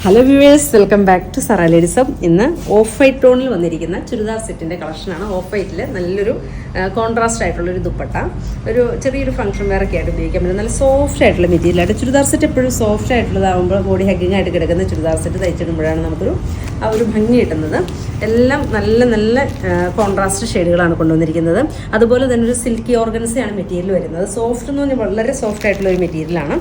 Hello viewers, welcome back to Zara Ladies Hub. ഇന്ന് off white ടോണിൽ വന്നിരിക്കുന്ന ചുരിദാർ സെറ്റിൻ്റെ കളക്ഷനാണ്. ഓഫ് വൈറ്റിൽ നല്ലൊരു കോൺട്രാസ്റ്റ് ആയിട്ടുള്ളൊരു ദുപ്പട്ട, ഒരു ചെറിയൊരു ഫംഗ്ഷൻ വെയറൊക്കെ ആയിട്ട് ഉപയോഗിക്കാൻ പറ്റും. നല്ല സോഫ്റ്റ് ആയിട്ടുള്ള മെറ്റീരിയലായിട്ട് ചുരിദാർ സെറ്റ് എപ്പോഴും സോഫ്റ്റ് ആയിട്ടുള്ളതാകുമ്പോൾ ബോഡി ഹഗ്ഗിങ് ആയിട്ട് കിടക്കുന്ന ചുരിദാർ സെറ്റ് തയ്ച്ചിടുമ്പോഴാണ് നമുക്കൊരു ആ ഒരു ഭംഗി കിട്ടുന്നത്. എല്ലാം നല്ല നല്ല കോൺട്രാസ്റ്റ് ഷെയ്ഡുകളാണ് കൊണ്ടുവന്നിരിക്കുന്നത്. അതുപോലെ തന്നെ ഒരു സിൽക്കി ഓർഗൻസയാണ് മെറ്റീരിയൽ വരുന്നത്. സോഫ്റ്റ് എന്ന് പറഞ്ഞാൽ വളരെ സോഫ്റ്റ് ആയിട്ടുള്ള ഒരു മെറ്റീരിയലാണ്.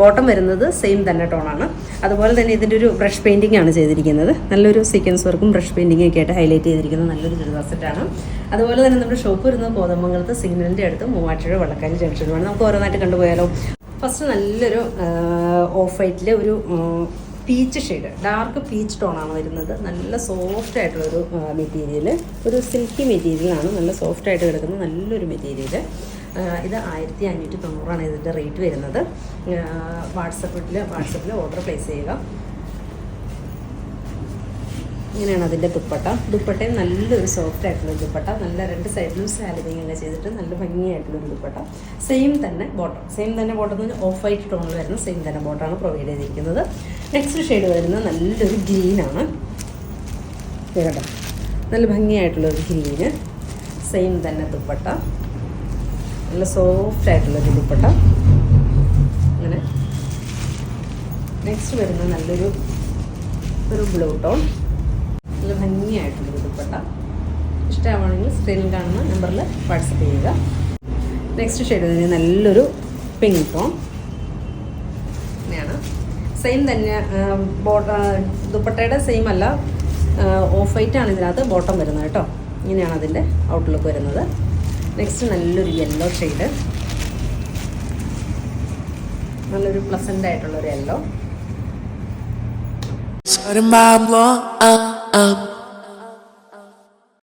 ബോട്ടം വരുന്നത് സെയിം തന്നെ ടോണാണ്. അതുപോലെ തന്നെ ഇതിൻ്റെ ഒരു ബ്രഷ് പെയിൻറ്റിംഗ് ആണ് ചെയ്തിരിക്കുന്നത്. നല്ലൊരു സീക്വൻസ് വർക്കും ബ്രഷ് പെയിൻറ്റിംഗ് ഒക്കെ ആയിട്ട് ഹൈലൈറ്റ് ചെയ്തിരിക്കുന്ന നല്ലൊരു ചുരിദാർ സെറ്റാണ്. അതുപോലെ തന്നെ നമ്മുടെ ഷോപ്പ് വരുന്നത് കോതമംഗലത്ത് സിഗ്നലിൻ്റെ അടുത്ത് മൂവാറ്റുപുഴ വള്ളക്കാരി ജംഗ്ഷനുമാണ്. നമുക്ക് ഓരോന്നായിട്ട് കണ്ടുപോയാലോ. ഫസ്റ്റ് നല്ലൊരു ഓഫ് വൈറ്റിലെ ഒരു പീച്ച് ഷെയ്ഡ്, ഡാർക്ക് പീച്ച് ടോണാണ് വരുന്നത്. നല്ല സോഫ്റ്റ് ആയിട്ടുള്ളൊരു മെറ്റീരിയൽ, ഒരു സിൽക്കി മെറ്റീരിയലാണ്. നല്ല സോഫ്റ്റ് ആയിട്ട് കിടക്കുന്ന നല്ലൊരു മെറ്റീരിയൽ. ഇത് 1590 ഇതിൻ്റെ റേറ്റ് വരുന്നത്. വാട്സപ്പിൽ ഓർഡർ പ്ലേസ് ചെയ്യുക. ഇങ്ങനെയാണ് അതിൻ്റെ ദുപ്പട്ടയും നല്ലൊരു സോഫ്റ്റ് ആയിട്ടുള്ള ദുപ്പട്ട. നല്ല രണ്ട് സൈഡിലും സാലറിങ് ഒക്കെ ചെയ്തിട്ട് നല്ല ഭംഗിയായിട്ടുള്ളൊരു ദുപ്പട്ട. സെയിം തന്നെ ബോട്ടം എന്ന് പറഞ്ഞാൽ ഓഫ് വൈറ്റ് ടോണിൽ വരുന്ന സെയിം തന്നെ ബോട്ടമാണ് പ്രൊവൈഡ് ചെയ്തിരിക്കുന്നത്. നെക്സ്റ്റ് ഷെയ്ഡ് വരുന്നത് നല്ലൊരു ഗ്രീനാണ് കേട്ടോ. നല്ല ഭംഗിയായിട്ടുള്ളൊരു ഗ്രീന്, സെയിം തന്നെ ദുപ്പട്ട, നല്ല സോഫ്റ്റ് ആയിട്ടുള്ളൊരു ദുപ്പട്ട. അങ്ങനെ നെക്സ്റ്റ് വരുന്നത് നല്ലൊരു ബ്ലൂ ടോൺ, നല്ല ഭംഗിയായിട്ടുള്ളൊരു ദുപ്പട്ട. ഇഷ്ടമാണെങ്കിൽ സ്ക്രീനിൽ കാണുന്ന നമ്പറിൽ വാട്സപ്പ് ചെയ്യുക. നെക്സ്റ്റ് ഷെയ്ഡ് വരുന്നത് നല്ലൊരു പിങ്ക് ടോൺ. അങ്ങനെയാണ്. സെയിം തന്നെ ദുപ്പട്ടയുടെ സെയിം അല്ല, ഓഫ് വൈറ്റ് ആണ് ഇതിനകത്ത് ബോട്ടം വരുന്നത് കേട്ടോ. ഇങ്ങനെയാണ് അതിൻ്റെ ഔട്ട്ലുക്ക് വരുന്നത്. നെക്സ്റ്റ് നല്ലൊരു യെല്ലോ ഷെയ്ഡ്, നല്ലൊരു പ്ലസൻ്റ് ആയിട്ടുള്ളൊരു യെല്ലോ.